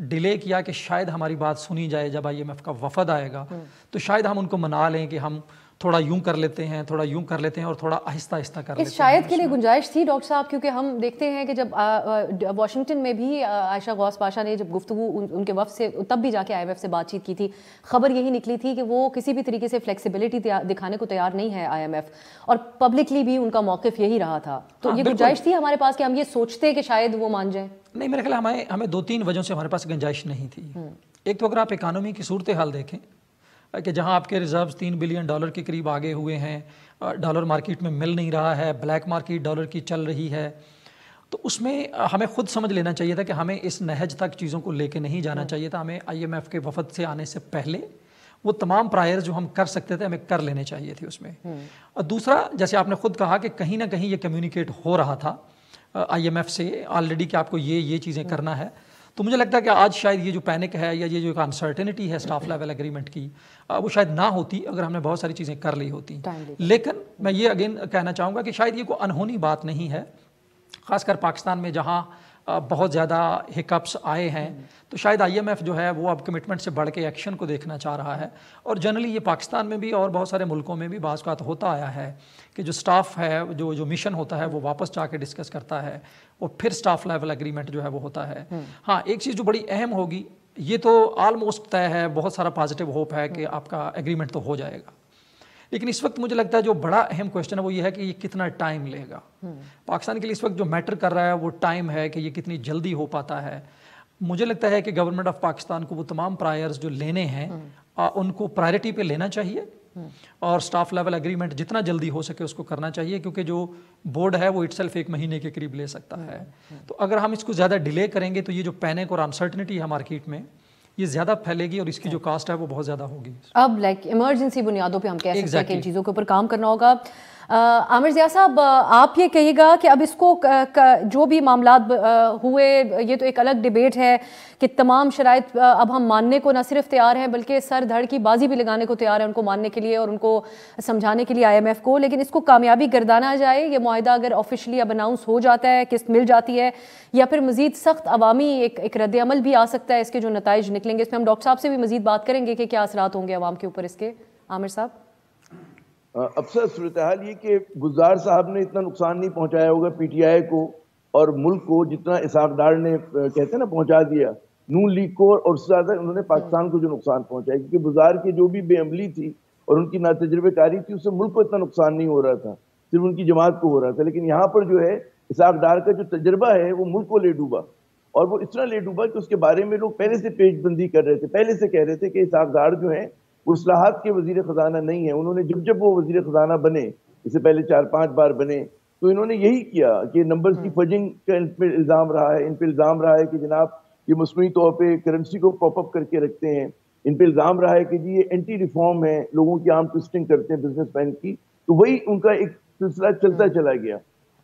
Delay کیا کہ شاید ہماری بات سنی جائے جب IMF کا وفد آئے گا تو شاید ہم ان کو منا لیں کہ ہم تھوڑا یوں کر لیتے ہیں، تھوڑا یوں کر لیتے ہیں اور تھوڑا آہستہ آہستہ کر لیتے ہیں. اس شاید کے لیے گنجائش تھی ڈاکٹر صاحب، کیونکہ ہم دیکھتے ہیں کہ جب واشنگٹن میں بھی عائشہ غوث پاشا نے جب گفتگو ان کے وفد سے تب بھی جا کے IMF سے بات چیت کی تھی، خبر یہی نکلی تھی کہ وہ کسی بھی طریقے سے فلیکسیبلٹی دکھانے کو تیار نہیں ہے IMF، اور پبلکلی بھی ان کا موقف یہی رہا تھا. تو یہ گنجائش تھی ہمارے پاس کہ ہم یہ سوچتے کہ شاید وہ مان جائیں؟ نہیں، میرے خیال ہمیں 2-3 وجہوں سے ہمارے پاس گنجائش نہیں تھی. ایک تو اگر آپ اکانومی کی صورتحال دیکھیں کہ جہاں آپ کے ریزروز $3 بلین کے قریب آگے ہوئے ہیں، ڈالر مارکیٹ میں مل نہیں رہا ہے، بلیک مارکیٹ ڈالر کی چل رہی ہے، تو اس میں ہمیں خود سمجھ لینا چاہیے تھا کہ ہمیں اس نہج تک چیزوں کو لے کے نہیں جانا چاہیے تھا. ہمیں IMF کے وفد سے آنے سے پہلے وہ تمام پرائر جو ہم کر سکتے تھے ہمیں کر لینے چاہیے تھے اس میں. اور دوسرا، جیسے آپ نے خود کہا کہ کہیں نہ کہیں یہ کمیونیکیٹ ہو رہا تھا IMF سے آلریڈی کہ آپ کو یہ چیزیں کرنا ہے. تو مجھے لگتا ہے کہ آج شاید یہ جو پینک ہے یا یہ جو انسرٹنٹی ہے اسٹاف لیول ایگریمنٹ کی، وہ شاید نہ ہوتی اگر ہم نے بہت ساری چیزیں کر لی ہوتی. لیکن میں یہ اگین کہنا چاہوں گا کہ شاید یہ کوئی انہونی بات نہیں ہے، خاص کر پاکستان میں جہاں بہت زیادہ ہکپس آئے ہیں تو شاید IMF جو ہے وہ اب کمٹمنٹ سے بڑھ کے ایکشن کو دیکھنا چاہ رہا ہے. اور جنرلی یہ پاکستان میں بھی اور بہت سارے ملکوں میں بھی بعض اوقات ہوتا آیا ہے کہ جو سٹاف ہے، جو مشن ہوتا ہے وہ واپس جا کے ڈسکس کرتا ہے اور پھر سٹاف لیول ایگریمنٹ جو ہے وہ ہوتا ہے. ہاں، ایک چیز جو بڑی اہم ہوگی، یہ تو آلموسٹ طے ہے، بہت سارا پازیٹیو ہوپ ہے کہ آپ کا ایگریمنٹ تو ہو جائے گا. لیکن اس وقت مجھے لگتا ہے جو بڑا اہم کوشچن ہے وہ یہ ہے کہ یہ کتنا ٹائم لے گا. پاکستان کے لیے اس وقت جو میٹر کر رہا ہے وہ ٹائم ہے کہ یہ کتنی جلدی ہو پاتا ہے. مجھے لگتا ہے کہ گورنمنٹ آف پاکستان کو وہ تمام پرائرز جو لینے ہیں ان کو پرائرٹی پہ لینا چاہیے اور سٹاف لیول ایگریمنٹ جتنا جلدی ہو سکے اس کو کرنا چاہیے، کیونکہ جو بورڈ ہے وہ اٹ سیلف 1 مہینے کے قریب لے سکتا ہے. تو اگر ہم اس کو زیادہ ڈیلے کریں گے تو یہ جو پینک اور انسرٹنٹی ہے مارکیٹ میں یہ زیادہ پھیلے گی اور اس کی جو کاسٹ ہے وہ بہت زیادہ ہوگی. اب ایمرجنسی بنیادوں پہ ہم کہہ سکتے ہیں کہ ان چیزوں کے اوپر کام کرنا ہوگا. عامر ضیاء صاحب، آپ یہ کہیے گا کہ اب اس کو جو بھی معاملات ہوئے، یہ تو ایک الگ ڈیبیٹ ہے کہ تمام شرائط اب ہم ماننے کو نہ صرف تیار ہیں بلکہ سر دھڑ کی بازی بھی لگانے کو تیار ہیں ان کو ماننے کے لیے اور ان کو سمجھانے کے لیے IMF کو. لیکن اس کو کامیابی گردانا جائے، یہ معاہدہ اگر آفیشلی اب اناؤنس ہو جاتا ہے، قسط مل جاتی ہے، یا پھر مزید سخت عوامی ایک رد عمل بھی آ سکتا ہے، اس کے جو نتائج نکلیں گے. اس میں ہم ڈاکٹر صاحب سے بھی مزید بات کریں گے کہ کیا اثرات ہوں گے عوام کے اوپر اس کے. عامر صاحب، افسر صورتحال یہ کہ گلزار صاحب نے اتنا نقصان نہیں پہنچایا ہوگا PTI کو اور ملک کو جتنا اسحاق ڈار نے کہتے ہیں نا پہنچا دیا نون لیگ کو، اور اس سے زیادہ انہوں نے پاکستان کو جو نقصان پہنچایا، کیونکہ گلزار کی جو بھی بے عملی تھی اور ان کی ناتجربہ کاری تھی اس سے ملک کو اتنا نقصان نہیں ہو رہا تھا، صرف ان کی جماعت کو ہو رہا تھا. لیکن یہاں پر جو ہے اسحاق ڈار کا جو تجربہ ہے وہ ملک کو لے ڈوبا، اور وہ اس طرح لے ڈوبا کہ اس کے بارے میں لوگ پہلے سے پیش بندی کر رہے تھے، پہلے سے کہہ رہے تھے کہ اسحاق ڈار جو ہیں وہ اصلاحات کے وزیر خزانہ نہیں ہیں. انہوں نے جب وہ وزیر خزانہ بنے، اس سے پہلے 4-5 بار بنے، تو انہوں نے یہی کیا کہ نمبرز کی فجنگ کا ان پہ الزام رہا ہے، ان پہ الزام رہا ہے کہ جناب یہ مصنوعی طور پہ کرنسی کو پاپ اپ کر کے رکھتے ہیں، ان پہ الزام رہا ہے کہ جی یہ اینٹی ریفارم ہے، لوگوں کی عام ٹوسٹنگ کرتے ہیں بزنس مین کی. تو وہی ان کا ایک سلسلہ چلتا چلا گیا.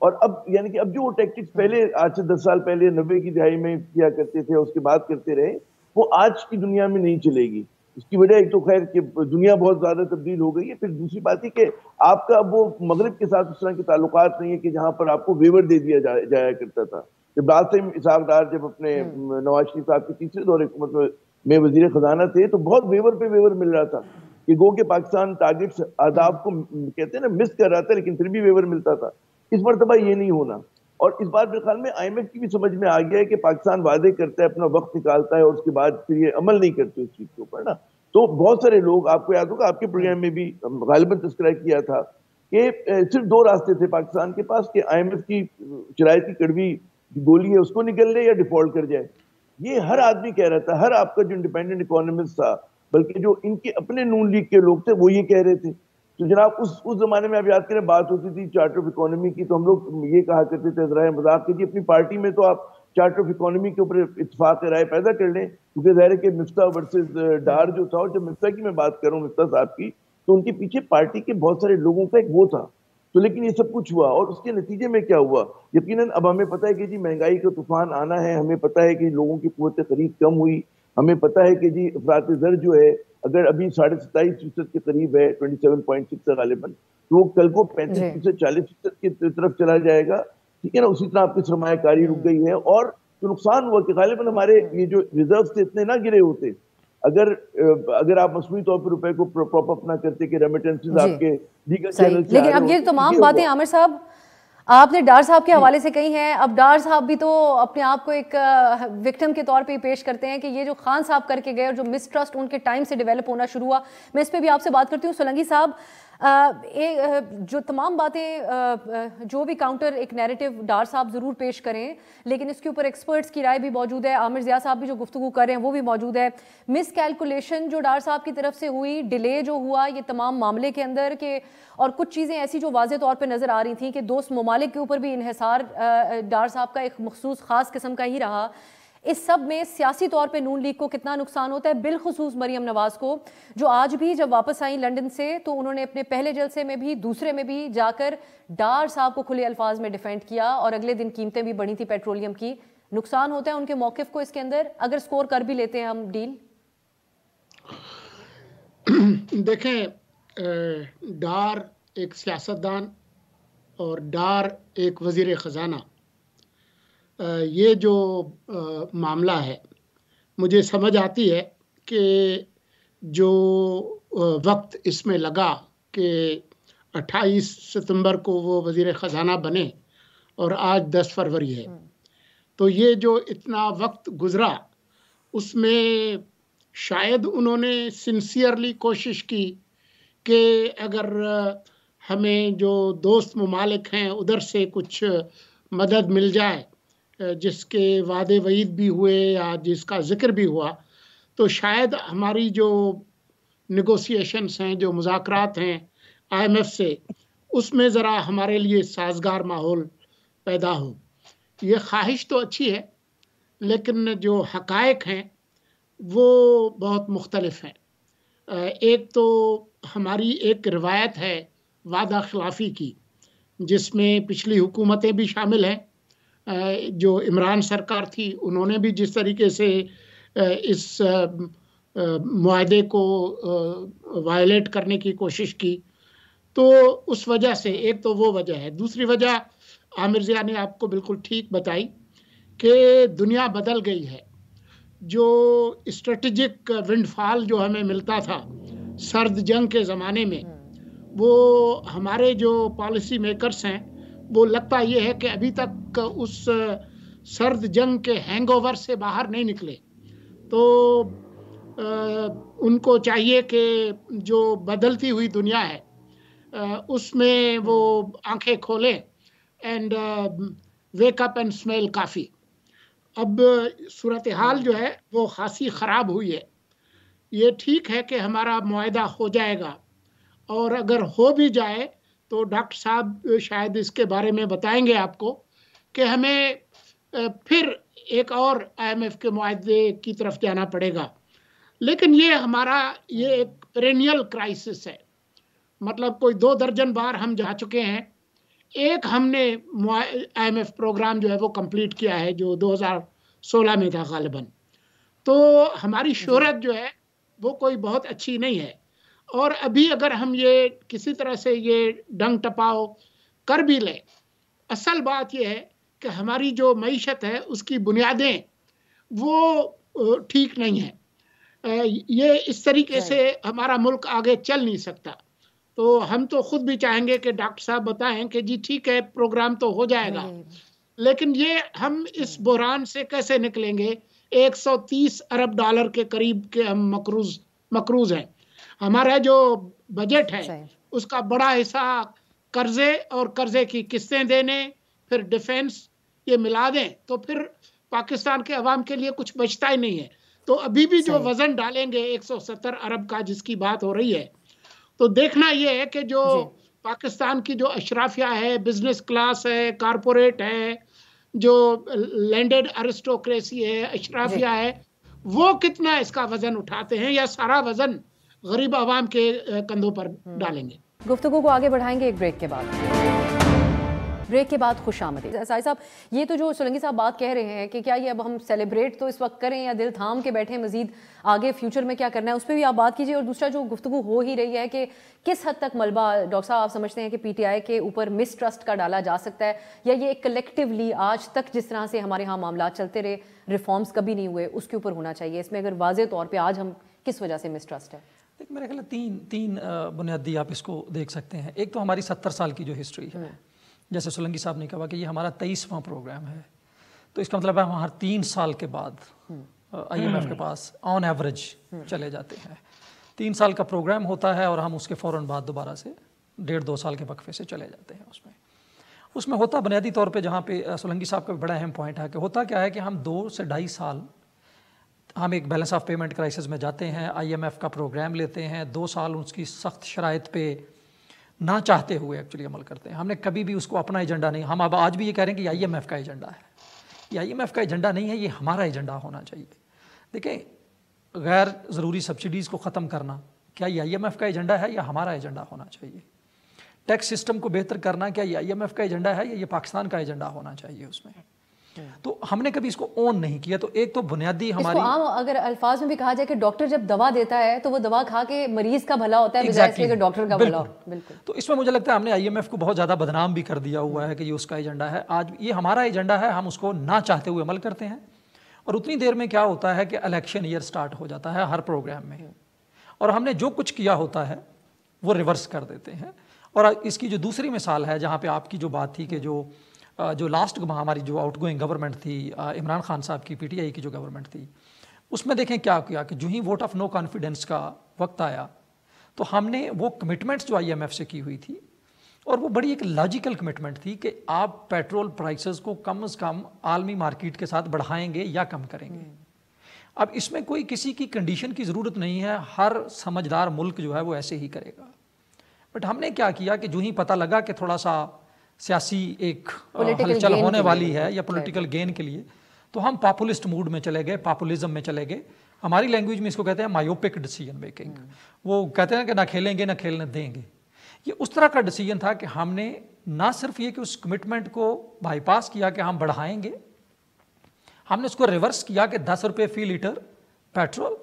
اور اب یعنی کہ اب جو وہ ٹیکٹکس پہلے آج سے 10 سال پہلے 90 کی دہائی میں کیا کرتے تھے اس کے بعد کرتے رہے، وہ آج کی دنیا میں نہیں چلے گی. اس کی وجہ ایک تو خیر کہ دنیا بہت زیادہ تبدیل ہو گئی ہے، پھر دوسری بات یہ کہ آپ کا وہ مغرب کے ساتھ اس طرح کے تعلقات نہیں ہے کہ جہاں پر آپ کو ویور دے دیا جایا کرتا تھا. جب راستے اسحاق ڈار جب اپنے نواز شریف صاحب کے تیسرے دور حکومت میں وزیر خزانہ تھے تو بہت ویور پہ ویور مل رہا تھا کہ گو کہ پاکستان ٹارگٹس اہداف کو کہتے ہیں نا مس کر رہا تھا، لیکن پھر بھی ویور ملتا تھا. اس مرتبہ یہ نہیں ہونا. اور اس بات میرے خیال میں IMF کی بھی سمجھ میں آ گیا ہے کہ پاکستان وعدے کرتا ہے، اپنا وقت نکالتا ہے اور اس کے بعد پھر یہ عمل نہیں کرتے اس چیز کے اوپر نا. تو بہت سارے لوگ، آپ کو یاد ہوگا آپ کے پروگرام میں بھی غالباً تذکرہ کیا تھا کہ صرف 2 راستے تھے پاکستان کے پاس کہ IMF کی شرائط کی کڑوی گولی ہے اس کو نکل لے یا ڈیفالٹ کر جائے. یہ ہر آدمی کہہ رہا تھا، ہر آپ کا جو انڈیپینڈنٹ اکانومسٹ تھا، بلکہ جو ان کے اپنے نون لیگ کے لوگ تھے وہ یہ کہہ رہے تھے. تو جناب اس زمانے میں آپ یاد کریں بات ہوتی تھی چارٹر آف اکانومی کی، تو ہم لوگ یہ کہا کرتے تھے ذرائع مذاق کہ جی اپنی پارٹی میں تو آپ چارٹر آف اکانومی کے اوپر اتفاق رائے پیدا کر لیں، کیونکہ ظاہر ہے کہ مفتاح ورسز ڈار جو تھا، اور جب مفتاح کی میں بات کر رہا ہوں مفتاح صاحب کی، تو ان کے پیچھے پارٹی کے بہت سارے لوگوں کا ایک وہ تھا. تو لیکن یہ سب کچھ ہوا اور اس کے نتیجے میں کیا ہوا؟ یقیناً اب ہمیں پتہ ہے کہ جی مہنگائی کا طوفان آنا ہے، ہمیں پتہ ہے کہ لوگوں کی قوت خرید کم ہوئی، ہمیں پتہ ہے کہ جی افراط زر جو ہے اگر ابھی 27.5% کے قریب ہے، 27.6 غالباً، تو وہ کل کو 35% 40% کی طرف چلا جائے گا. ٹھیک ہے نا. اسی طرح آپ کی سرمایہ کاری رک گئی ہے اور تو نقصان ہوا کہ غالباً ہمارے یہ جو ریزروز تھے اتنے نہ گرے ہوتے اگر آپ مصنوعی طور پر روپے کو پراپ اپ نہ کرتے کہ ریمیٹنسز آپ کے دیگر چینل سے لیکن اب یہ تمام باتیں عامر صاحب آپ نے ڈار صاحب کے حوالے سے کہی ہیں. اب ڈار صاحب بھی تو اپنے آپ کو ایک وکٹم کے طور پہ پیش کرتے ہیں کہ یہ جو خان صاحب کر کے گئے اور جو مسٹرسٹ ان کے ٹائم سے ڈیولپ ہونا شروع ہوا, میں اس پہ بھی آپ سے بات کرتی ہوں. سولنگی صاحب, جو تمام باتیں جو بھی کاؤنٹر ایک نیریٹو ڈار صاحب ضرور پیش کریں, لیکن اس کے اوپر ایکسپرٹس کی رائے بھی موجود ہے. عامر ضیاء صاحب بھی جو گفتگو کر رہے ہیں وہ بھی موجود ہے. مس کیلکولیشن جو ڈار صاحب کی طرف سے ہوئی, ڈیلے جو ہوا یہ تمام معاملے کے اندر, کہ اور کچھ چیزیں ایسی جو واضح طور پہ نظر آ رہی تھیں کہ دوست ممالک کے اوپر بھی انحصار ڈار صاحب کا ایک مخصوص خاص قسم کا ہی رہا. اس سب میں سیاسی طور پہ نون لیگ کو کتنا نقصان ہوتا ہے, بالخصوص مریم نواز کو, جو آج بھی جب واپس آئیں لنڈن سے تو انہوں نے اپنے پہلے جلسے میں بھی دوسرے میں بھی جا کر ڈار صاحب کو کھلے الفاظ میں ڈیفینڈ کیا, اور اگلے دن قیمتیں بھی بڑھی تھی پیٹرولیم کی. نقصان ہوتا ہے ان کے موقف کو اس کے اندر, اگر سکور کر بھی لیتے ہیں ہم ڈیل؟ دیکھیں, ڈار ایک سیاستدان اور ڈار ایک وزیر خزانہ, یہ جو معاملہ ہے مجھے سمجھ آتی ہے کہ جو وقت اس میں لگا کہ 28 ستمبر کو وہ وزیر خزانہ بنے اور آج 10 فروری ہے, تو یہ جو اتنا وقت گزرا اس میں شاید انہوں نے سنسیئرلی کوشش کی کہ اگر ہمیں جو دوست ممالک ہیں ادھر سے کچھ مدد مل جائے, جس کے وعدے وعید بھی ہوئے یا جس کا ذکر بھی ہوا, تو شاید ہماری جو نیگوسیشنز ہیں, جو مذاکرات ہیں IMF سے, اس میں ذرا ہمارے لیے سازگار ماحول پیدا ہو. یہ خواہش تو اچھی ہے, لیکن جو حقائق ہیں وہ بہت مختلف ہیں. ایک تو ہماری ایک روایت ہے وعدہ خلافی کی, جس میں پچھلی حکومتیں بھی شامل ہیں. جو عمران سرکار تھی انہوں نے بھی جس طریقے سے اس معاہدے کو وائلیٹ کرنے کی کوشش کی, تو اس وجہ سے ایک تو وہ وجہ ہے. دوسری وجہ عامر ضیاء نے آپ کو بالکل ٹھیک بتائی کہ دنیا بدل گئی ہے. جو اسٹریٹجک ونڈ فال جو ہمیں ملتا تھا سرد جنگ کے زمانے میں, وہ ہمارے جو پالیسی میکرز ہیں وہ لگتا یہ ہے کہ ابھی تک اس سرد جنگ کے ہینگ اوور سے باہر نہیں نکلے. تو ان کو چاہیے کہ جو بدلتی ہوئی دنیا ہے اس میں وہ آنکھیں کھولیں and wake up and smile کافی. اب صورتحال جو ہے وہ خاصی خراب ہوئی ہے. یہ ٹھیک ہے کہ ہمارا معاہدہ ہو جائے گا, اور اگر ہو بھی جائے تو ڈاکٹر صاحب شاید اس کے بارے میں بتائیں گے آپ کو کہ ہمیں پھر ایک اور IMF کے معاہدے کی طرف جانا پڑے گا. لیکن یہ ہمارا یہ ایک پرینیل کرائسس ہے, مطلب کوئی 2 درجن بار ہم جا چکے ہیں. ایک ہم نے IMF پروگرام جو ہے وہ کمپلیٹ کیا ہے جو 2016 میں تھا غالباً. تو ہماری شہرت جو ہے وہ کوئی بہت اچھی نہیں ہے, اور ابھی اگر ہم یہ کسی طرح سے یہ ڈنگ ٹپاؤ کر بھی لیں, اصل بات یہ ہے کہ ہماری جو معیشت ہے اس کی بنیادیں وہ ٹھیک نہیں ہیں. یہ اس طریقے سے ہمارا ملک آگے چل نہیں سکتا. تو ہم تو خود بھی چاہیں گے کہ ڈاکٹر صاحب بتائیں کہ جی ٹھیک ہے پروگرام تو ہو جائے گا, لیکن یہ ہم اس بحران سے کیسے نکلیں گے؟ 130 ارب ڈالر کے قریب کے ہم مقروض ہیں. ہمارا جو بجٹ ہے اس کا بڑا حصہ قرضے اور قرضے کی قسطیں دینے, پھر ڈیفینس, یہ ملا دیں تو پھر پاکستان کے عوام کے لیے کچھ بچتا ہی نہیں ہے. تو ابھی بھی جو وزن ڈالیں گے 170 ارب کا جس کی بات ہو رہی ہے, تو دیکھنا یہ ہے کہ جو پاکستان کی جو اشرافیہ ہے, بزنس کلاس ہے, کارپوریٹ ہے, جو لینڈڈ ارسٹوکریسی ہے, اشرافیہ ہے, وہ کتنا اس کا وزن اٹھاتے ہیں, یا سارا وزن غریب عوام کے کندھوں پر ڈالیں گے. گفتگو کو آگے بڑھائیں گے ایک بریک کے بعد. بریک کے بعد خوش آمدید. سائی صاحب, یہ تو جو سولنگی صاحب بات کہہ رہے ہیں کہ کیا یہ اب ہم سیلیبریٹ تو اس وقت کریں یا دل تھام کے بیٹھیں, مزید آگے فیوچر میں کیا کرنا ہے, اس پہ بھی آپ بات کیجیے. اور دوسرا جو گفتگو ہو ہی رہی ہے کہ کس حد تک ملبہ ڈاکٹر صاحب آپ سمجھتے ہیں کہ پی ٹی آئی کے اوپر مس ٹرسٹ کا ڈالا جا سکتا ہے, یا یہ ایک کلیکٹیولی آج تک جس طرح سے ہمارے ہاں معاملات چلتے رہے, ریفارمز کبھی نہیں ہوئے, اس کے اوپر ہونا چاہیے. اس میں اگر واضح طور پہ آج ہم کس وجہ سے مس ٹرسٹ ہے؟ میرے خیال ہے تین بنیادی آپ اس کو دیکھ سکتے ہیں. ایک تو ہماری 70 سال کی جو ہسٹری ہے, جیسے سولنگی صاحب نے کہا کہ یہ ہمارا 23واں پروگرام ہے, تو اس کا مطلب ہے ہم ہر 3 سال کے بعد آئی ایم ایف کے پاس آن ایوریج چلے جاتے ہیں. 3 سال کا پروگرام ہوتا ہے اور ہم اس کے فوراً بعد دوبارہ سے 1.5-2 سال کے وقفے سے چلے جاتے ہیں. اس میں ہوتا بنیادی طور پہ, جہاں پہ سولنگی صاحب کا بڑا اہم پوائنٹ ہے کہ ہوتا کیا ہے کہ ہم 2 سے 2.5 سال ہم ایک بیلنس آف پیمنٹ کرائسس میں جاتے ہیں, آئی ایم ایف کا پروگرام لیتے ہیں, 2 سال اس کی سخت شرائط پہ نہ چاہتے ہوئے ایکچولی عمل کرتے ہیں. ہم نے کبھی بھی اس کو اپنا ایجنڈا نہیں, ہم اب آج بھی یہ کہہ رہے ہیں کہ یہ آئی ایم ایف کا ایجنڈا ہے. یہ آئی ایم ایف کا ایجنڈا نہیں ہے, یہ ہمارا ایجنڈا ہونا چاہیے. دیکھیں, غیر ضروری سبسڈیز کو ختم کرنا, کیا یہ آئی ایم ایف کا ایجنڈا ہے یا ہمارا ایجنڈا ہونا چاہیے؟ ٹیکس سسٹم کو بہتر کرنا, کیا یہ آئی ایم ایف کا ایجنڈا ہے یا یہ پاکستان کا ایجنڈا ہونا چاہیے؟ اس میں تو ہم نے کبھی اس کو اون نہیں کیا. تو ایک تو بنیادی ہماری, عام اگر الفاظ میں بھی کہا جائے کہ ڈاکٹر جب دوا دیتا ہے تو وہ دوا کھا کے مریض کا بھلا ہوتا ہے بجائے اس لیے کہ ڈاکٹر کا بھلا ہو. بالکل. تو اس میں مجھے لگتا ہے ہم نے آئی ایم ایف کو بہت زیادہ بدنام بھی کر دیا ہوا ہے کہ یہ اس کا ایجنڈا ہے. آج یہ ہمارا ایجنڈا ہے, ہم اس کو نہ چاہتے ہوئے عمل کرتے ہیں. اور اتنی دیر میں کیا ہوتا ہے کہ الیکشن ایئر سٹارٹ ہو جاتا ہے ہر پروگرام میں, اور ہم نے جو کچھ کیا ہوتا ہے وہ ریورس کر دیتے ہیں. اور اس کی جو دوسری مثال ہے, جہاں پہ آپ کی جو بات تھی کہ جو لاسٹ ہماری جو آؤٹ گوئنگ گورنمنٹ تھی, عمران خان صاحب کی پی ٹی آئی کی جو گورنمنٹ تھی, اس میں دیکھیں کیا کیا کہ جو ہی ووٹ آف نو کانفیڈنس کا وقت آیا تو ہم نے وہ کمٹمنٹس جو آئی ایم ایف سے کی ہوئی تھی, اور وہ بڑی ایک لاجیکل کمٹمنٹ تھی کہ آپ پیٹرول پرائسز کو کم از کم عالمی مارکیٹ کے ساتھ بڑھائیں گے یا کم کریں گے. اب اس میں کوئی کسی کی کنڈیشن کی ضرورت نہیں ہے, ہر سمجھدار ملک جو ہے وہ ایسے ہی کرے گا. بٹ ہم نے کیا کیا کہ جو ہی پتہ لگا کہ تھوڑا سا سیاسی ایک ہلچل ہونے والی ہے یا پولیٹیکل گین کے لیے, تو ہم پاپولسٹ موڈ میں چلے گئے, پاپولزم میں چلے گئے. ہماری لینگویج میں اس کو کہتے ہیں مایوپک ڈیسیجن میکنگ. وہ کہتے ہیں کہ نہ کھیلیں گے نہ کھیلنے دیں گے. یہ اس طرح کا ڈیسیجن تھا کہ ہم نے نہ صرف یہ کہ اس کمٹمنٹ کو بائی پاس کیا کہ ہم بڑھائیں گے, ہم نے اس کو ریورس کیا کہ 10 روپے فی لیٹر پیٹرول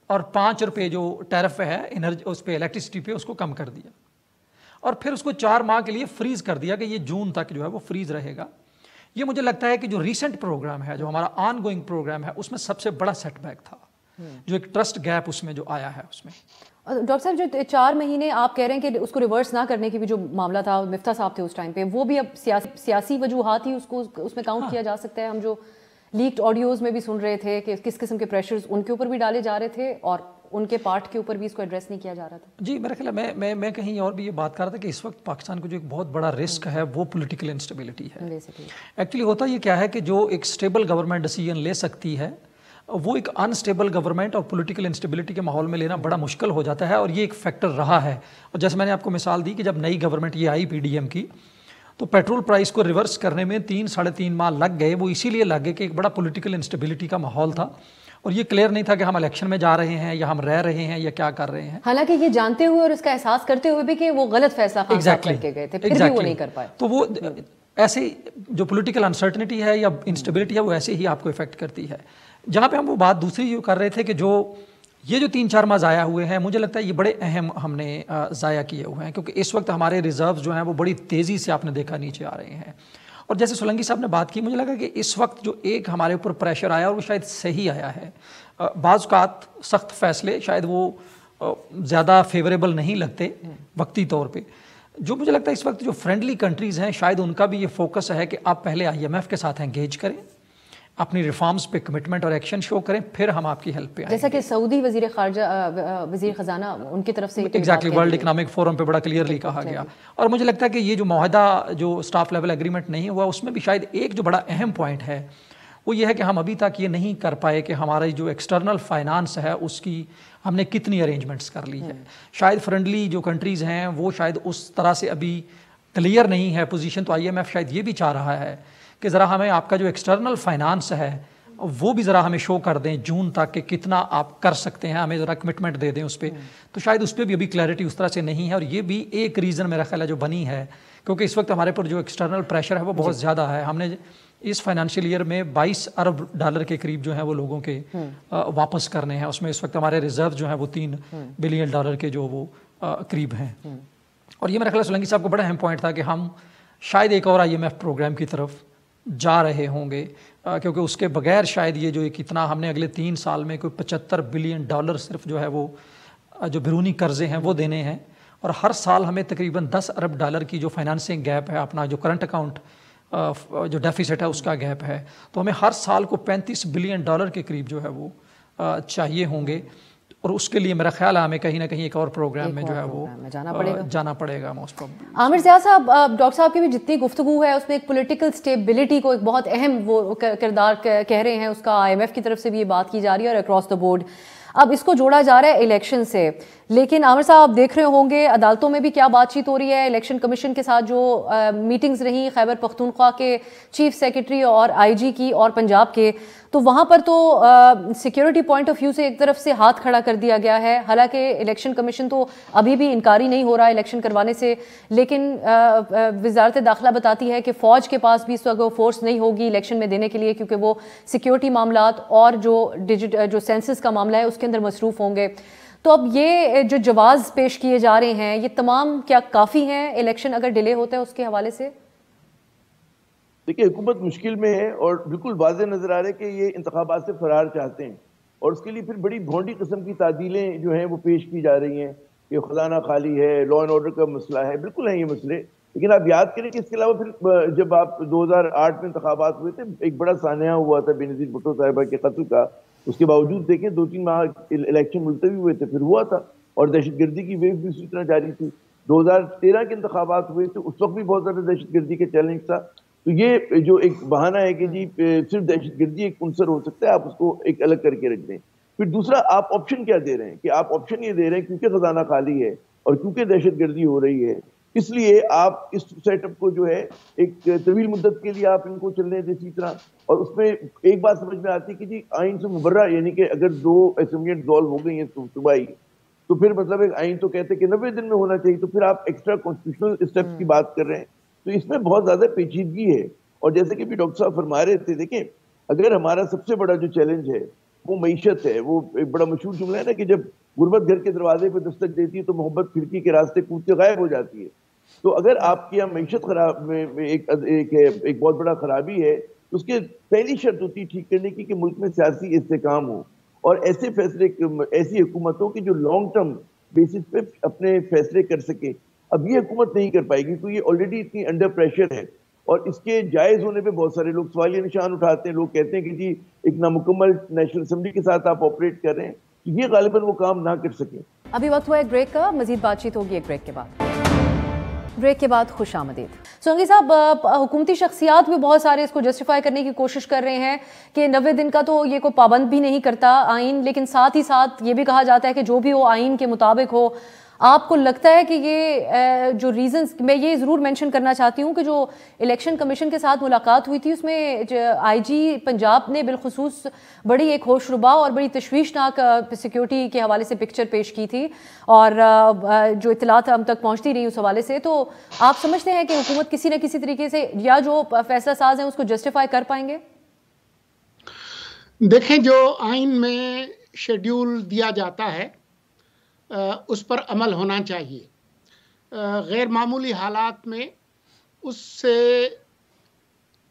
اور 5 روپے جو ٹیرف ہے انرجی اس پہ الیکٹریسٹی پہ, اس کو کم کر دیا. اور پھر اس کو 4 ماہ کے لیے فریز کر دیا کہ یہ جون تک جو ہے وہ فریز رہے گا. یہ مجھے لگتا ہے کہ جو ریسنٹ پروگرام ہے, جو ہمارا آن گوئنگ پروگرام ہے, اس میں سب سے بڑا سیٹ بیک تھا, جو ایک ٹرسٹ گیپ اس میں جو آیا ہے. اس میں ڈاکٹر صاحب جو 4 مہینے آپ کہہ رہے ہیں کہ اس کو ریورس نہ کرنے کی بھی جو معاملہ تھا, مفتیٰ صاحب تھے اس ٹائم پہ, وہ بھی اب سیاسی وجوہات ہی اس میں کاؤنٹ کیا جا سکتا ہے؟ ہم جو لیکڈ آڈیوز میں بھی سن رہے تھے کہ کس قسم کے پریشرز ان کے اوپر بھی ڈالے جا رہے تھے اور ان کے پارٹ کے اوپر بھی اس کو ایڈریس نہیں کیا جا رہا تھا. جی میرا خیال ہے میں کہیں اور بھی یہ بات کر رہا تھا کہ اس وقت پاکستان کو جو ایک بہت بڑا رسک ہے وہ پولیٹیکل انسٹیبلٹی ہے. ایکچولی ہوتا یہ کیا ہے کہ جو ایک اسٹیبل گورنمنٹ ڈیسیجن لے سکتی ہے, وہ ایک انسٹیبل گورنمنٹ اور پولیٹیکل انسٹیبلٹی کے ماحول میں لینا بڑا مشکل ہو جاتا ہے. اور یہ ایک فیکٹر رہا ہے. اور جیسے میں نے آپ کو مثال دی کہ جب نئی گورنمنٹ یہ آئی پی ڈی ایم کی, تو پیٹرول پرائس کو ریورس کرنے میں 3-3.5 ماہ لگ گئے. وہ اسی لیے لگ گئے کہ ایک بڑا پولیٹیکل انسٹیبلٹی کا ماحول تھا, اور یہ کلیئر نہیں تھا کہ ہم الیکشن میں جا رہے ہیں یا ہم رہ رہے ہیں یا کیا کر رہے ہیں. حالانکہ یہ جانتے ہوئے اور اس کا احساس کرتے ہوئے بھی کہ وہ غلط فیصلہ خان صاحب کر کے گئے تھے, پھر بھی وہ نہیں کر پائے. تو وہ ایسے جو پولیٹیکل انسرٹنٹی ہے یا انسٹیبلٹی ہے, وہ ایسے ہی آپ کو افیکٹ کرتی ہے. جہاں پہ ہم وہ بات دوسری جو کر رہے تھے کہ جو یہ جو 3-4 ماہ ضائع ہوئے ہیں, مجھے لگتا ہے یہ بڑے اہم ہم نے ضائع کیے ہوئے ہیں, کیونکہ اس وقت ہمارے ریزروز جو ہیں وہ بڑی تیزی سے آپ نے دیکھا نیچے آ رہے ہیں. اور جیسے سولنگی صاحب نے بات کی, مجھے لگا کہ اس وقت جو ایک ہمارے اوپر پریشر آیا, اور وہ شاید صحیح آیا ہے. بعض اوقات سخت فیصلے شاید وہ زیادہ فیوریبل نہیں لگتے وقتی طور پہ. جو مجھے لگتا ہے اس وقت جو فرینڈلی کنٹریز ہیں, شاید ان کا بھی یہ فوکس ہے کہ آپ پہلے آئی ایم ایف کے ساتھ انگیج کریں, اپنی ریفارمز پہ کمٹمنٹ اور ایکشن شو کریں, پھر ہم آپ کی ہیلپ پہ آئیں. جیسا کہ سعودی وزیر خارجہ وزیر خزانہ ان کی طرف سے ایگزیکٹلی ورلڈ اکنامک فورم پہ بڑا کلیئرلی کہا گیا. اور مجھے لگتا ہے کہ یہ جو معاہدہ جو اسٹاف لیول ایگریمنٹ نہیں ہوا, اس میں بھی شاید ایک جو بڑا اہم پوائنٹ ہے وہ یہ ہے کہ ہم ابھی تک یہ نہیں کر پائے کہ ہماری جو ایکسٹرنل فائنانس ہے اس کی ہم نے کتنی ارینجمنٹس کر لی ہے. شاید فرینڈلی جو کنٹریز ہیں وہ شاید اس طرح سے ابھی کلیئر نہیں ہے پوزیشن. تو آئی ایم ایف شاید یہ بھی چاہ رہا ہے کہ ذرا ہمیں آپ کا جو ایکسٹرنل فائنانس ہے وہ بھی ذرا ہمیں شو کر دیں جون تک کہ کتنا آپ کر سکتے ہیں, ہمیں ذرا کمٹمنٹ دے دیں اس پہ. تو شاید اس پہ بھی ابھی کلیئرٹی اس طرح سے نہیں ہے. اور یہ بھی ایک ریزن میرا خیال ہے جو بنی ہے کیونکہ اس وقت ہمارے پر جو ایکسٹرنل پریشر ہے وہ بہت زیادہ ہے. ہم نے اس فائنانشیل ایئر میں 22 ارب ڈالر کے قریب جو ہیں وہ لوگوں کے واپس کرنے ہیں. اس میں اس وقت ہمارے ریزرو جو ہیں وہ 3 بلین ڈالر کے جو وہ قریب ہیں. اور یہ میرا خیال سولنگی صاحب کو بڑا اہم پوائنٹ تھا کہ ہم شاید ایک اور IMF پروگرام کی طرف جا رہے ہوں گے، کیونکہ اس کے بغیر شاید یہ جو کتنا ہم نے اگلے 3 سال میں کوئی 75 بلین ڈالر صرف جو ہے وہ جو بیرونی قرضے ہیں وہ دینے ہیں، اور ہر سال ہمیں تقریباً 10 ارب ڈالر کی جو فائنانسنگ گیپ ہے، اپنا جو کرنٹ اکاؤنٹ جو ڈیفیسٹ ہے اس کا گیپ ہے، تو ہمیں ہر سال کو 35 بلین ڈالر کے قریب جو ہے وہ چاہیے ہوں گے. اور اس کے لیے میرا خیال ہے ہمیں کہیں نہ کہیں ایک اور پروگرام میں جو ہے وہ جانا پڑے گا موسٹ پروبیبلی. عامر ضیاء صاحب، ڈاکٹر صاحب کی بھی جتنی گفتگو ہے اس میں ایک پولیٹیکل سٹیبلٹی کو ایک بہت اہم وہ کردار کہہ رہے ہیں، اس کا IMF کی طرف سے بھی یہ بات کی جا رہی ہے اور اکراس دا بورڈ. اب اس کو جوڑا جا رہا ہے الیکشن سے، لیکن عامر صاحب آپ دیکھ رہے ہوں گے عدالتوں میں بھی کیا بات چیت ہو رہی ہے. الیکشن کمیشن کے ساتھ جو میٹنگز رہیں خیبر پختونخوا کے چیف سیکرٹری اور IG کی اور پنجاب کے، تو وہاں پر تو سیکیورٹی پوائنٹ آف ویو سے ایک طرف سے ہاتھ کھڑا کر دیا گیا ہے. حالانکہ الیکشن کمیشن تو ابھی بھی انکاری نہیں ہو رہا ہے الیکشن کروانے سے، لیکن وزارت داخلہ بتاتی ہے کہ فوج کے پاس بھی اس وقت وہ فورس نہیں ہوگی الیکشن میں دینے کے لیے، کیونکہ وہ سیکیورٹی معاملات اور جو سینسس کا معاملہ ہے اس کے اندر مصروف ہوں گے. تو اب یہ جو جواز پیش کیے جا رہے ہیں، یہ تمام کیا کافی ہیں الیکشن اگر ڈیلے ہوتا ہے اس کے حوالے سے؟ دیکھیے، حکومت مشکل میں ہے اور بالکل واضح نظر آ رہا ہے کہ یہ انتخابات سے فرار چاہتے ہیں، اور اس کے لیے پھر بڑی بھونڈی قسم کی تعدیلیں جو ہیں وہ پیش کی جا رہی ہیں کہ خزانہ خالی ہے، لا اینڈ آرڈر کا مسئلہ ہے. بالکل ہیں یہ مسئلے، لیکن آپ یاد کریں کہ اس کے علاوہ پھر جب آپ 2008 میں انتخابات ہوئے تھے، ایک بڑا سانحہ ہوا تھا بے نظیر بھٹو صاحبہ کے قتل کا. اس کے باوجود دیکھیں 2-3 ماہ الیکشن ملتوی ہوئے تھے، پھر ہوا تھا، اور دہشت گردی کی ویو بھی اسی طرح جاری تھی. 2013 کے انتخابات ہوئے تھے، اس وقت بھی بہت زیادہ دہشت گردی کے چیلنج تھا. تو یہ جو ایک بہانہ ہے کہ جی صرف دہشت گردی ایک عنصر ہو سکتا ہے، آپ اس کو ایک الگ کر کے رکھ دیں. پھر دوسرا آپ آپشن کیا دے رہے ہیں کہ آپ آپشن یہ دے رہے ہیں کیونکہ خزانہ خالی ہے اور کیونکہ دہشت گردی ہو رہی ہے، اس لیے آپ اس سیٹ اپ کو جو ہے ایک طویل مدت کے لیے آپ ان کو چلنے دیں اسی طرح. اور اس میں ایک بات سمجھ میں آتی ہے کہ جی آئین سے مبرہ، یعنی کہ اگر 2 اسمبلیاں ڈسالو ہو گئی ہیں صوبائی، تو پھر مطلب ایک آئین تو کہتے ہیں کہ 90 دن میں ہونا چاہیے، تو پھر آپ ایکسٹرا کانسٹیٹیوشنل اسٹیپس کی بات کر رہے ہیں. تو اس میں بہت زیادہ پیچیدگی ہے. اور جیسے کہ بھی ڈاکٹر صاحب فرما رہے تھے، دیکھیں اگر ہمارا سب سے بڑا جو چیلنج ہے وہ معیشت ہے، وہ ایک بڑا مشہور جملہ ہے نا کہ جب غربت گھر کے دروازے پہ دستک دیتی ہے تو محبت کھڑکی کے راستے کود کے غائب ہو جاتی ہے. تو اگر آپ کی یہاں معیشت خراب میں ایک بہت بڑا خرابی ہے، تو اس کے پہلی شرط ہوتی ہے ٹھیک کرنے کی کہ ملک میں سیاسی استحکام ہو، اور ایسے فیصلے، ایسی حکومتوں کی جو لانگ ٹرم بیسس پہ اپنے فیصلے کر سکے. اب یہ حکومت نہیں کر پائے گی، تو یہ آلریڈی اتنی انڈر پریشر ہے، اور اس کے جائز ہونے پہ بہت سارے لوگ سوالیہ نشان اٹھاتے ہیں. لوگ کہتے ہیں کہ جی ایک نامکمل نیشنل اسمبلی کے ساتھ آپ آپریٹ کر رہے ہیں، تو یہ غالباً وہ کام نہ کر سکیں. ابھی وقت ہوا ایک بریک کا، مزید بات چیت ہوگی ایک بریک کے بعد. بریک کے بعد خوش آمدید. سولنگی صاحب، حکومتی شخصیات بھی بہت سارے اس کو جسٹیفائی کرنے کی کوشش کر رہے ہیں کہ 90 دن کا تو یہ کوئی پابند بھی نہیں کرتا آئین، لیکن ساتھ ہی ساتھ یہ بھی کہا جاتا ہے کہ جو بھی ہو آئین کے مطابق ہو. آپ کو لگتا ہے کہ یہ جو ریزنز، میں یہ ضرور مینشن کرنا چاہتی ہوں کہ جو الیکشن کمیشن کے ساتھ ملاقات ہوئی تھی اس میں IG پنجاب نے بالخصوص بڑی ایک ہوش ربا اور بڑی تشویشناک سیکیورٹی کے حوالے سے پکچر پیش کی تھی، اور جو اطلاعات ہم تک پہنچتی رہی اس حوالے سے، تو آپ سمجھتے ہیں کہ حکومت کسی نہ کسی طریقے سے یا جو فیصلہ ساز ہیں اس کو جسٹیفائی کر پائیں گے؟ دیکھیں، جو آئین میں شیڈیول دیا جاتا ہے اس پر عمل ہونا چاہیے. غیر معمولی حالات میں اس سے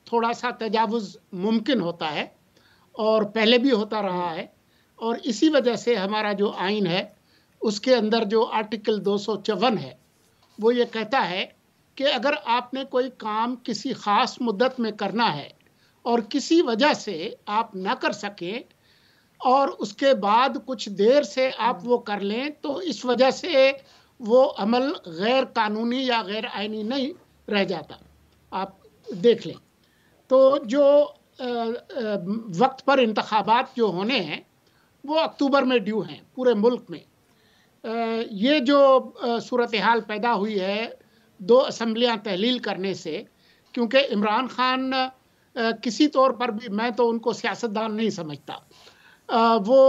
تھوڑا سا تجاوز ممکن ہوتا ہے اور پہلے بھی ہوتا رہا ہے، اور اسی وجہ سے ہمارا جو آئین ہے اس کے اندر جو آرٹیکل 254 ہے وہ یہ کہتا ہے کہ اگر آپ نے کوئی کام کسی خاص مدت میں کرنا ہے اور کسی وجہ سے آپ نہ کر سکیں اور اس کے بعد کچھ دیر سے آپ وہ کر لیں، تو اس وجہ سے وہ عمل غیر قانونی یا غیر آئینی نہیں رہ جاتا. آپ دیکھ لیں تو جو وقت پر انتخابات جو ہونے ہیں وہ اکتوبر میں ڈیو ہیں پورے ملک میں. یہ جو صورتحال پیدا ہوئی ہے 2 اسمبلیاں تحلیل کرنے سے، کیونکہ عمران خان کسی طور پر بھی، میں تو ان کو سیاستدان نہیں سمجھتا، وہ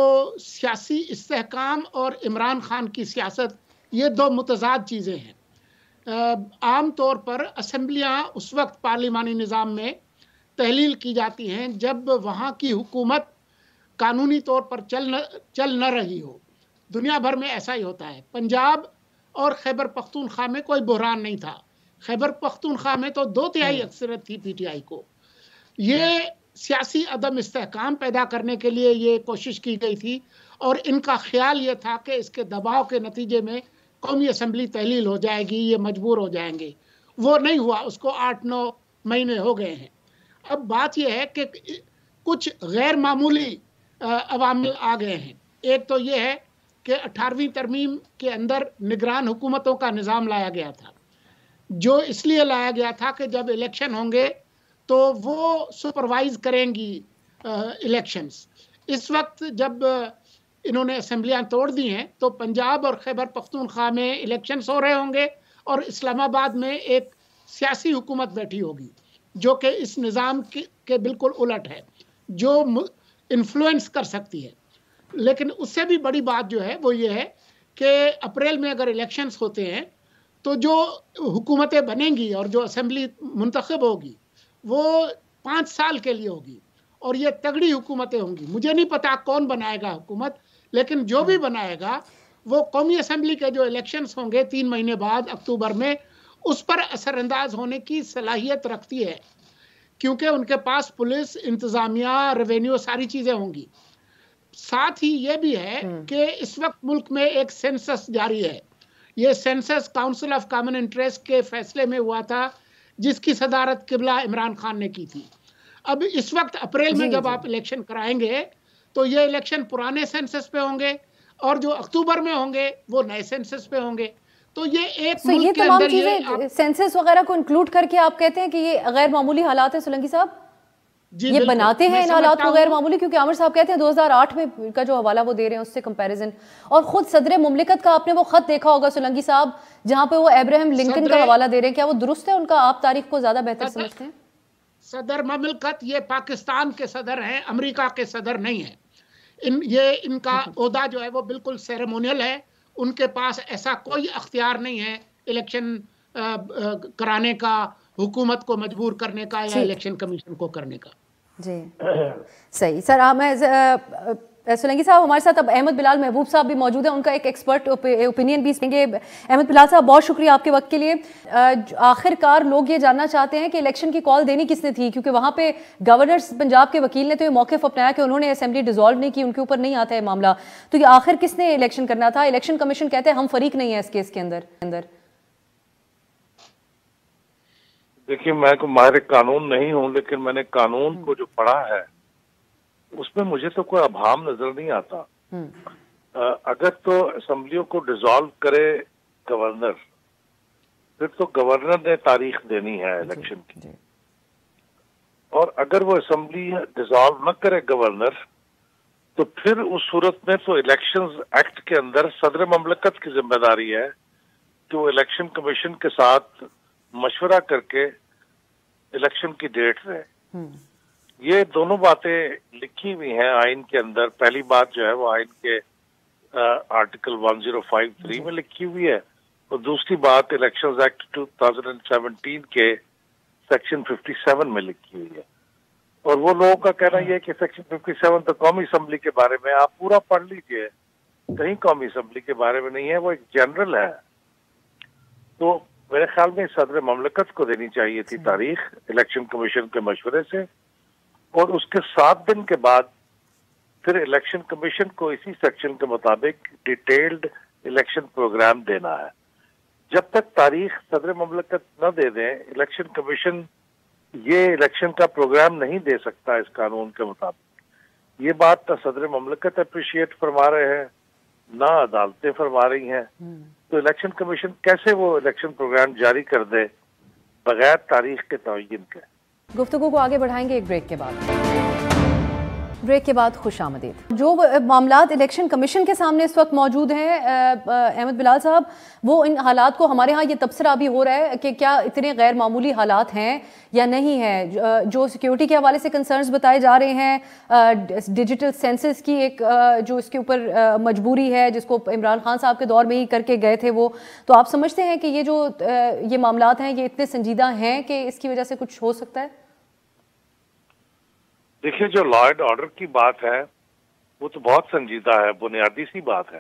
سیاسی استحکام اور عمران خان کی سیاست یہ 2 متضاد چیزیں ہیں. عام طور پر اسمبلیاں اس وقت پارلیمانی نظام میں تحلیل کی جاتی ہیں جب وہاں کی حکومت قانونی طور پر چل نہ رہی ہو. دنیا بھر میں ایسا ہی ہوتا ہے. پنجاب اور خیبر پختونخوا میں کوئی بحران نہیں تھا. خیبر پختونخوا میں تو 2/3 اکثریت تھی پی ٹی آئی کو. یہ سیاسی عدم استحکام پیدا کرنے کے لیے یہ کوشش کی گئی تھی اور ان کا خیال یہ تھا کہ اس کے دباؤ کے نتیجے میں قومی اسمبلی تحلیل ہو جائے گی، یہ مجبور ہو جائیں گے. وہ نہیں ہوا. اس کو 8-9 مہینے ہو گئے ہیں. اب بات یہ ہے کہ کچھ غیر معمولی عوامل آ گئے ہیں. ایک تو یہ ہے کہ 18ویں ترمیم کے اندر نگران حکومتوں کا نظام لایا گیا تھا، جو اس لیے لایا گیا تھا کہ جب الیکشن ہوں گے تو وہ سپروائز کریں گی الیکشنز. اس وقت جب انہوں نے اسمبلیاں توڑ دی ہیں تو پنجاب اور خیبر پختونخوا میں الیکشنز ہو رہے ہوں گے اور اسلام آباد میں ایک سیاسی حکومت بیٹھی ہوگی جو کہ اس نظام کے بالکل الٹ ہے، جو انفلوئنس کر سکتی ہے. لیکن اس سے بھی بڑی بات جو ہے وہ یہ ہے کہ اپریل میں اگر الیکشنز ہوتے ہیں تو جو حکومتیں بنیں گی اور جو اسمبلی منتخب ہوگی وہ 5 سال کے لیے ہوگی اور یہ تگڑی حکومتیں ہوں گی. مجھے نہیں پتا کون بنائے گا حکومت، لیکن جو بھی بنائے گا وہ قومی اسمبلی کے جو الیکشنز ہوں گے 3 مہینے بعد اکتوبر میں، اس پر اثر انداز ہونے کی صلاحیت رکھتی ہے، کیونکہ ان کے پاس پولیس، انتظامیہ، ریونیو، ساری چیزیں ہوں گی. ساتھ ہی یہ بھی ہے کہ اس وقت ملک میں ایک سینسس جاری ہے. یہ census council of common interest کے فیصلے میں ہوا تھا جس کی صدارت قبلہ عمران خان نے کی تھی. اب اس وقت اپریل میں جب آپ الیکشن کرائیں گے تو یہ الیکشن پرانے سینسس پہ ہوں گے اور جو اکتوبر میں ہوں گے وہ نئے سینسس پہ ہوں گے. تو یہ ایک یہ تمام چیزیں سینسس وغیرہ کو انکلوڈ کر کے آپ کہتے ہیں کہ یہ غیر معمولی حالات ہیں سولنگی صاحب؟ یہ بناتے ہیں ان حالات کو غیر معمولی، کیونکہ عامر صاحب کہتے ہیں 2008 میں کا جو حوالہ وہ دے رہے ہیں اس سے کمپیریزن، اور خود صدر مملکت کا آپ نے وہ خط دیکھا ہوگا سولنگی صاحب جہاں پہ وہ ابراہیم لنکن کا حوالہ دے رہے ہیں. کیا وہ درست ہے ان کا؟ آپ تاریخ کو زیادہ بہتر سمجھتے ہیں. صدر مملکت یہ پاکستان کے صدر ہیں، امریکہ کے صدر نہیں ہیں. ان کا عہدہ جو ہے وہ بالکل سیریمونیل ہے. ان کے پاس ایسا کوئی اختیار نہیں ہے الیکشن کرانے کا، حکومت کو مجبور کرنے کا یا الیکشن کمیشن کو کرنے کا. جی صحیح. سر سولنگی صاحب ہمارے ساتھ اب احمد بلال محبوب صاحب بھی موجود ہیں، ان کا ایک ایکسپرٹ اوپینین بھی دیں گے. احمد بلال صاحب بہت شکریہ آپ کے وقت کے لیے. آخر کار لوگ یہ جاننا چاہتے ہیں کہ الیکشن کی کال دینی کس نے تھی، کیونکہ وہاں پہ گورنر پنجاب کے وکیل نے تو یہ موقف اپنایا کہ انہوں نے اسمبلی ڈیزالو نہیں کی، ان کے اوپر نہیں آتا ہے معاملہ. تو یہ آخر کس نے الیکشن کرنا تھا؟ الیکشن کمیشن کہتے ہیں ہم فریق نہیں ہیں اس کیس کے اندر. دیکھیے میں کوئی ماہر قانون نہیں ہوں، لیکن میں نے قانون کو جو پڑھا ہے اس میں مجھے تو کوئی ابہام نظر نہیں آتا. اگر تو اسمبلیوں کو ڈیزالو کرے گورنر، پھر تو گورنر نے تاریخ دینی ہے الیکشن کی، اور اگر وہ اسمبلی ڈیزالو نہ کرے گورنر تو پھر اس صورت میں تو الیکشنز ایکٹ کے اندر صدر مملکت کی ذمہ داری ہے کہ وہ الیکشن کمیشن کے ساتھ مشورہ کر کے الیکشن کی ڈیٹ دے. یہ دونوں باتیں لکھی ہوئی ہیں آئین کے اندر. پہلی بات جو ہے وہ آئین کے آرٹیکل 1053 میں لکھی ہوئی ہے، اور دوسری بات الیکشنز ایکٹ 2017 کے سیکشن 57 میں لکھی ہوئی ہے. اور وہ لوگوں کا کہنا یہ ہے کہ سیکشن 57 تو قومی اسمبلی کے بارے میں، آپ پورا پڑھ لیجئے، کہیں قومی اسمبلی کے بارے میں نہیں ہے، وہ ایک جنرل ہے. تو میرے خیال میں صدر مملکت کو دینی چاہیے تھی تاریخ الیکشن کمیشن کے مشورے سے، اور اس کے 7 دن کے بعد پھر الیکشن کمیشن کو اسی سیکشن کے مطابق ڈیٹیلڈ الیکشن پروگرام دینا ہے. جب تک تاریخ صدر مملکت نہ دے دیں، الیکشن کمیشن یہ الیکشن کا پروگرام نہیں دے سکتا اس قانون کے مطابق. یہ بات نہ صدر مملکت اپریشیٹ فرما رہے ہیں، نہ عدالتیں فرما رہی ہیں. تو الیکشن کمیشن کیسے وہ الیکشن پروگرام جاری کر دے بغیر تاریخ کے تعین کے؟ گفتگو کو آگے بڑھائیں گے ایک بریک کے بعد. بریک کے بعد خوش آمدید. جو معاملات الیکشن کمیشن کے سامنے اس وقت موجود ہیں احمد بلال صاحب، وہ ان حالات کو ہمارے ہاں یہ تبصرہ بھی ہو رہا ہے کہ کیا اتنے غیر معمولی حالات ہیں یا نہیں ہیں. جو سیکیورٹی کے حوالے سے کنسرنز بتائے جا رہے ہیں، ڈیجیٹل سینسس کی ایک جو اس کے اوپر مجبوری ہے جس کو عمران خان صاحب کے دور میں ہی کر کے گئے تھے وہ، تو آپ سمجھتے ہیں کہ یہ معاملات ہیں یہ اتنے سنجیدہ ہیں کہ اس کی وجہ سے کچھ ہو سکتا ہے؟ دیکھیے، جو لا اینڈ آرڈر کی بات ہے وہ تو بہت سنجیدہ ہے، بنیادی سی بات ہے.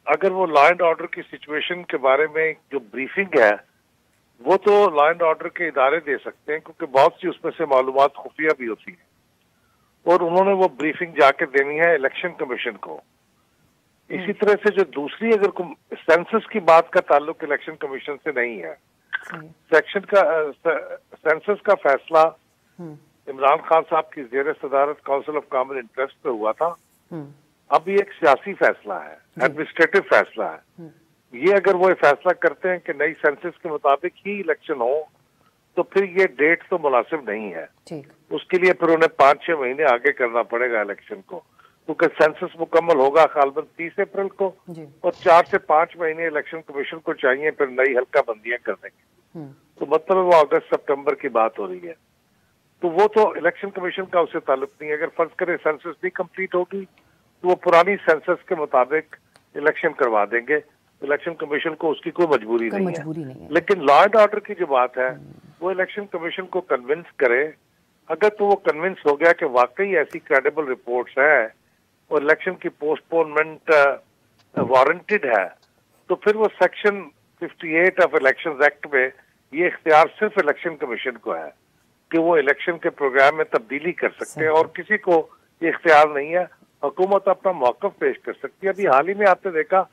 اگر وہ لا اینڈ آرڈر کی سچویشن کے بارے میں جو بریفنگ ہے وہ تو لا اینڈ آرڈر کے ادارے دے سکتے ہیں، کیونکہ بہت سی اس میں سے معلومات خفیہ بھی ہوتی ہیں، اور انہوں نے وہ بریفنگ جا کے دینی ہے الیکشن کمیشن کو. اسی طرح سے جو دوسری اگر سینسس کی بات کا تعلق الیکشن کمیشن سے نہیں ہے، سینسس کا فیصلہ عمران خان صاحب کی زیر صدارت کونسل آف کامن انٹرسٹ پہ ہوا تھا. اب یہ ایک سیاسی فیصلہ ہے، ایڈمنسٹریٹو فیصلہ ہے. یہ اگر وہ فیصلہ کرتے ہیں کہ نئی سینسس کے مطابق ہی الیکشن ہو تو پھر یہ ڈیٹ تو مناسب نہیں ہے. اس کے لیے پھر انہیں 5-6 مہینے آگے کرنا پڑے گا الیکشن کو، کیونکہ سینسس مکمل ہوگا غالباً 30 اپریل کو، اور 4 سے 5 مہینے الیکشن کمیشن کو چاہیے پھر نئی حلقہ بندیاں کرنے کی. تو مطلب وہ اگست سپٹمبر کی بات ہو رہی ہے. تو وہ تو الیکشن کمیشن کا اسے تعلق نہیں ہے. اگر فرض کریں سینسس نہیں کمپلیٹ ہوگی تو وہ پرانی سینسس کے مطابق الیکشن کروا دیں گے. الیکشن کمیشن کو اس کی کوئی مجبوری نہیں ہے. لیکن لا اینڈ آرڈر کی جو بات ہے وہ الیکشن کمیشن کو کنونس کرے. اگر تو وہ کنونس ہو گیا کہ واقعی ایسی کریڈیبل رپورٹس ہیں اور الیکشن کی پوسٹ پونمنٹ وارنٹڈ ہے، تو پھر وہ سیکشن 58 آف الیکشن ایکٹ میں یہ اختیار صرف الیکشن کمیشن کو ہے کہ وہ الیکشن کے پروگرام میں تبدیلی کر سکتے ہیں، اور کسی کو یہ اختیار نہیں ہے. حکومت اپنا موقف پیش کر سکتی ہے. ابھی حال ہی میں آپ نے دیکھا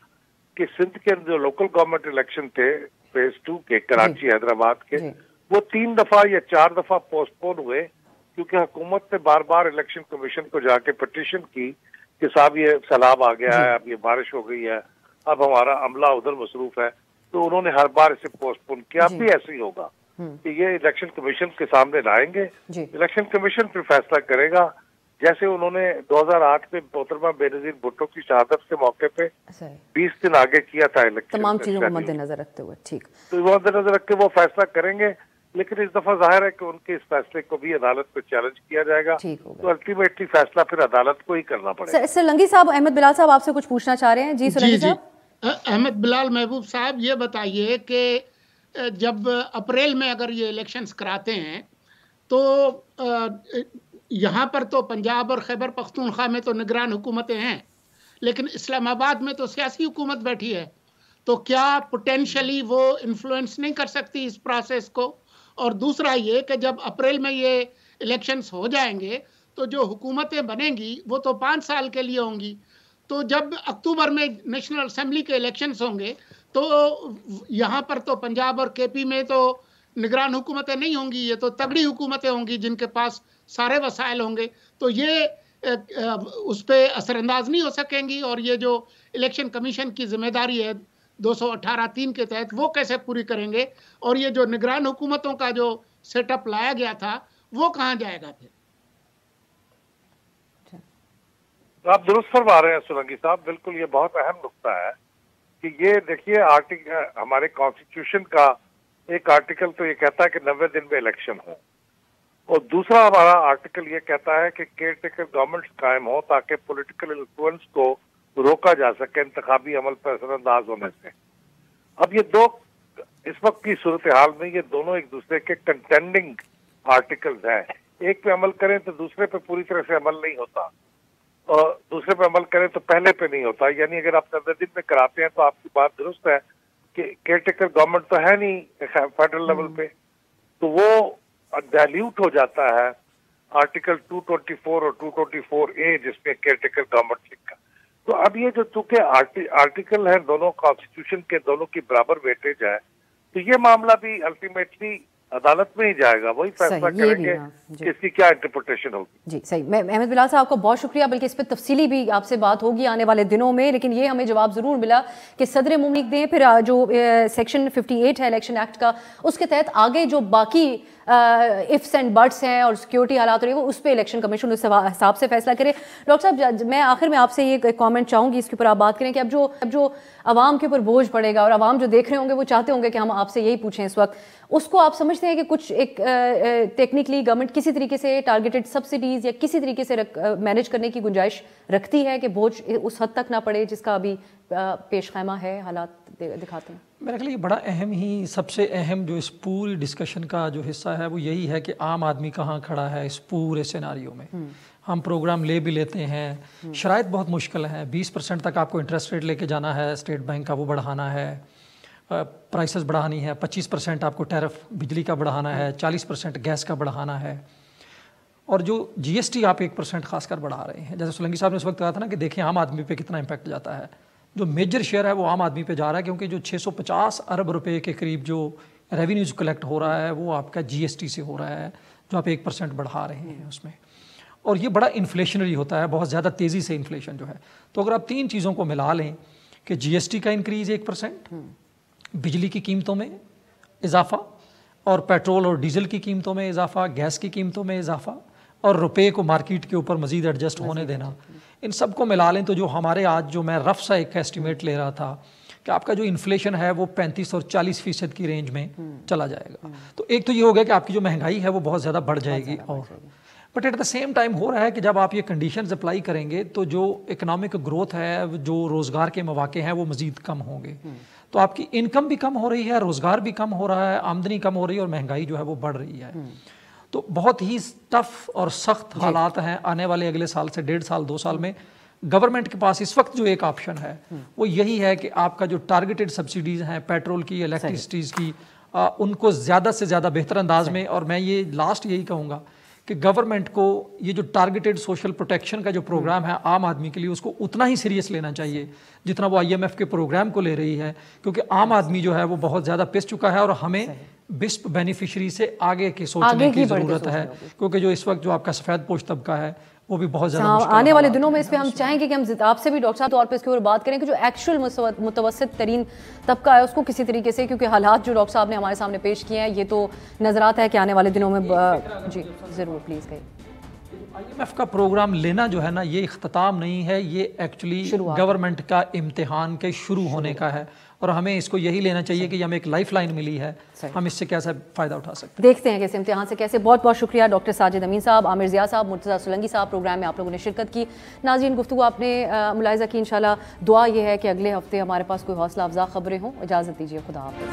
کہ سندھ کے جو لوکل گورنمنٹ الیکشن تھے فیز 2 کے، کراچی حیدرآباد کے، وہ 3 دفعہ یا 4 دفعہ پوسٹ پون ہوئے، کیونکہ حکومت نے بار بار الیکشن کمیشن کو جا کے پٹیشن کی کہ صاحب یہ سیلاب آ گیا ہے، اب یہ بارش ہو گئی ہے، اب ہمارا عملہ ادھر مصروف ہے. تو انہوں نے ہر بار اسے پوسٹ پون کیا. اب بھی ایسے ہی ہوگا کہ یہ الیکشن کمیشن کے سامنے لائیں گے. الیکشن کمیشن پھر فیصلہ کرے گا، جیسے انہوں نے 2008 میں محترمہ بے نظیر بھٹو کی شہادت کے موقع پہ 20 دن آگے کیا تھا الیکشن. تمام چیزوں کو مد نظر رکھتے ہوئے ٹھیک تو مد نظر رکھ کے وہ فیصلہ کریں گے. لیکن اس دفعہ ظاہر ہے کہ ان کے اس فیصلے کو بھی عدالت پہ چیلنج کیا جائے گا، تو الٹیمیٹلی فیصلہ پھر عدالت کو ہی کرنا پڑے گا. سر لنگی صاحب، احمد بلال صاحب آپ سے کچھ پوچھنا چاہ رہے ہیں. جی سر لنگی صاحب. احمد بلال محبوب صاحب، یہ بتائیے کہ جب اپریل میں اگر یہ الیکشنز کراتے ہیں تو یہاں پر تو پنجاب اور خیبر پختونخوا میں تو نگران حکومتیں ہیں، لیکن اسلام آباد میں تو سیاسی حکومت بیٹھی ہے. تو کیا پوٹینشلی وہ انفلوئنس نہیں کر سکتی اس پروسیس کو؟ اور دوسرا یہ کہ جب اپریل میں یہ الیکشنز ہو جائیں گے تو جو حکومتیں بنیں گی وہ تو 5 سال کے لیے ہوں گی. تو جب اکتوبر میں نیشنل اسمبلی کے الیکشنز ہوں گے تو یہاں پر تو پنجاب اور کے پی میں تو نگران حکومتیں نہیں ہوں گی، یہ تو تگڑی حکومتیں ہوں گی جن کے پاس سارے وسائل ہوں گے. تو یہ اس پہ اثر انداز نہیں ہو سکیں گی، اور یہ جو الیکشن کمیشن کی ذمہ داری ہے 218(3) کے تحت وہ کیسے پوری کریں گے؟ اور یہ جو نگران حکومتوں کا جو سیٹ اپ لایا گیا تھا وہ کہاں جائے گا پھر؟ آپ درست فرما رہے ہیں سولنگی صاحب، بالکل یہ بہت اہم نقطہ ہے کہ یہ دیکھیے ہمارے کانسٹیٹیوشن کا ایک آرٹیکل تو یہ کہتا ہے کہ 90 دن میں الیکشن ہو، اور دوسرا ہمارا آرٹیکل یہ کہتا ہے کہ کیئر ٹیکر گورنمنٹ قائم ہو تاکہ پولیٹیکل انفلوئنس کو روکا جا سکے انتخابی عمل پر اثر انداز ہونے سے. اب یہ دو اس وقت کی صورتحال میں یہ دونوں ایک دوسرے کے کنٹینڈنگ آرٹیکلز ہیں. ایک پہ عمل کریں تو دوسرے پہ پوری طرح سے عمل نہیں ہوتا، اور دوسرے پہ عمل کریں تو پہلے پہ نہیں ہوتا. یعنی اگر آپ 90 دن میں کراتے ہیں تو آپ کی بات درست ہے کہ کیئر ٹیکر گورنمنٹ تو ہے نہیں فیڈرل لیول پہ، تو وہ ڈائلیوٹ ہو جاتا ہے آرٹیکل 224 اور 224A جس میں کیئر ٹیکر گورنمنٹ لکھا. تو اب یہ جو چونکہ آرٹیکل ہیں دونوں کانسٹیٹیوشن کے، دونوں کی برابر ویٹیج ہے، تو یہ معاملہ بھی الٹیمیٹلی عدالت میں ہی جائے گا، وہی فیصلہ کریں گے کہ اس کی کیا انٹرپریٹیشن ہوگی. جی صحیح. میں احمد بلال صاحب کو بہت شکریہ، بلکہ اس پہ تفصیلی بھی آپ سے بات ہوگی آنے والے دنوں میں. لیکن یہ ہمیں جواب ضرور ملا کہ صدر مملک دیں، پھر جو سیکشن 58 ہے الیکشن ایکٹ کا، اس کے تحت آگے جو باقی ifs and buts ہیں اور سیکیورٹی حالات ہو رہی ہے، وہ اس پہ الیکشن کمیشن اس حساب سے فیصلہ کرے. ڈاکٹر صاحب میں آخر میں آپ سے یہ کامنٹ چاہوں گی، اس کے اوپر آپ بات کریں کہ اب جو عوام کے اوپر بوجھ پڑے گا، اور عوام جو دیکھ رہے ہوں گے وہ چاہتے ہوں گے کہ ہم آپ سے یہی پوچھیں اس وقت، اس کو آپ سمجھتے ہیں کہ کچھ ایک ٹیکنیکلی گورنمنٹ کسی طریقے سے ٹارگیٹڈ سبسڈیز یا کسی طریقے سے مینیج کرنے کی گنجائش رکھتی ہے کہ بوجھ اس حد تک نہ پڑے جس کا ابھی پیش خیمہ ہے، حالات دکھاتے ہیں؟ میرے خیال یہ بڑا اہم ہی، سب سے اہم جو اس پوری ڈسکشن کا جو حصہ ہے وہ یہی ہے کہ عام آدمی کہاں کھڑا ہے اس پورے سیناریو میں. ہم پروگرام لے بھی لیتے ہیں، شرائط بہت مشکل ہیں. 20% تک آپ کو انٹرسٹ ریٹ لے کے جانا ہے اسٹیٹ بینک کا، وہ بڑھانا ہے، پرائسز بڑھانی ہے، 25% آپ کو ٹیرف بجلی کا بڑھانا ہے، 40% گیس کا بڑھانا ہے، اور جو جی ایس ٹی آپ 1% خاص کر بڑھا رہے ہیں. جیسے سولنگی صاحب نے اس وقت کہا تھا نا کہ دیکھیں عام آدمی پہ کتنا امپیکٹ جاتا ہے. جو میجر شیئر ہے وہ عام آدمی پہ جا رہا ہے، کیونکہ جو 650 ارب روپے کے قریب جو ریونیوز کلیکٹ ہو رہا ہے وہ آپ کا جی ایس ٹی سے ہو رہا ہے، جو آپ 1% بڑھا رہے ہیں اس میں. اور یہ بڑا انفلیشنری ہوتا ہے، بہت زیادہ تیزی سے انفلیشن جو ہے. تو اگر آپ 3 چیزوں کو ملا لیں کہ جی ایس ٹی کا انکریز 1%، بجلی کی قیمتوں میں اضافہ، اور پیٹرول اور ڈیزل کی قیمتوں میں اضافہ، گیس کی قیمتوں میں اضافہ، اور روپے کو مارکیٹ کے اوپر مزید ایڈجسٹ ہونے دینا، ان سب کو ملا لیں تو جو ہمارے آج جو میں رف سا ایک ایسٹیمیٹ لے رہا تھا کہ آپ کا جو انفلیشن ہے وہ 35 اور 40% کی رینج میں چلا جائے گا. تو ایک تو یہ ہو گیا کہ آپ کی جو مہنگائی ہے وہ بہت زیادہ بڑھ جائے گی، اور but at the same time ہو رہا ہے کہ جب آپ یہ کنڈیشنز اپلائی کریں گے تو جو اکنامک گروتھ ہے، جو روزگار کے مواقع ہیں وہ مزید کم ہوں گے. تو آپ کی انکم بھی کم ہو رہی ہے، روزگار بھی کم ہو رہا ہے، آمدنی کم ہو رہی ہے، اور مہنگائی جو ہے وہ بڑھ رہی ہے. تو بہت ہی ٹف اور سخت حالات ہیں آنے والے اگلے سال سے 1.5 سال 2 سال میں. گورنمنٹ کے پاس اس وقت جو ایک آپشن ہے وہ یہی ہے کہ آپ کا جو ٹارگیٹڈ سبسڈیز ہیں پیٹرول کی، الیکٹریسٹیز کی، ان کو زیادہ سے زیادہ بہتر انداز میں، اور میں یہ لاسٹ یہی کہوں گا کہ گورنمنٹ کو یہ جو ٹارگیٹڈ سوشل پروٹیکشن کا جو پروگرام ہے عام آدمی کے لیے، اس کو اتنا ہی سیریس لینا چاہیے جتنا وہ IMF کے پروگرام کو لے رہی ہے. کیونکہ عام آدمی جو ہے وہ بہت زیادہ پس چکا ہے، اور ہمیں بسپ بینیفیشری سے آگے کی سوچنے کی ضرورت ہے. کیونکہ جو اس وقت جو آپ کا سفید پوش طبقہ ہے وہ بھی بہت زیادہ مشکل. آنے والے دنوں میں اس پہ ہم چاہیں گے کہ ہم آپ سے بھی ڈاکٹر صاحب طور پہ اس کے اوپر بات کریں کہ جو ایکچوئل متوسط ترین طبقہ ہے اس کو کسی طریقے سے، کیونکہ حالات جو ڈاکٹر صاحب نے ہمارے سامنے پیش کیے ہیں یہ تو نظر آتا ہے کہ آنے والے دنوں میں. جی ضرور پلیز کہیے. IMF کا پروگرام لینا جو ہے نا یہ اختتام نہیں ہے، یہ ایکچولی گورنمنٹ کا امتحان کے شروع ہونے کا ہے، اور ہمیں اس کو یہی لینا چاہیے کہ ہمیں ایک لائف لائن ملی ہے، ہم اس سے کیسا فائدہ اٹھا سکتے ہیں. دیکھتے ہیں کہ اس امتحان سے کیسے. بہت بہت شکریہ ڈاکٹر ساجد امین صاحب، عامر ضیاء صاحب، مرتضیٰ سولنگی صاحب، پروگرام میں آپ لوگوں نے شرکت کی. ناظرین گفتگو آپ نے ملاحظہ کی، انشاءاللہ دعا یہ ہے کہ اگلے ہفتے ہمارے پاس کوئی حوصلہ افزا خبریں ہوں. اجازت دیجیے، خدا حافظ.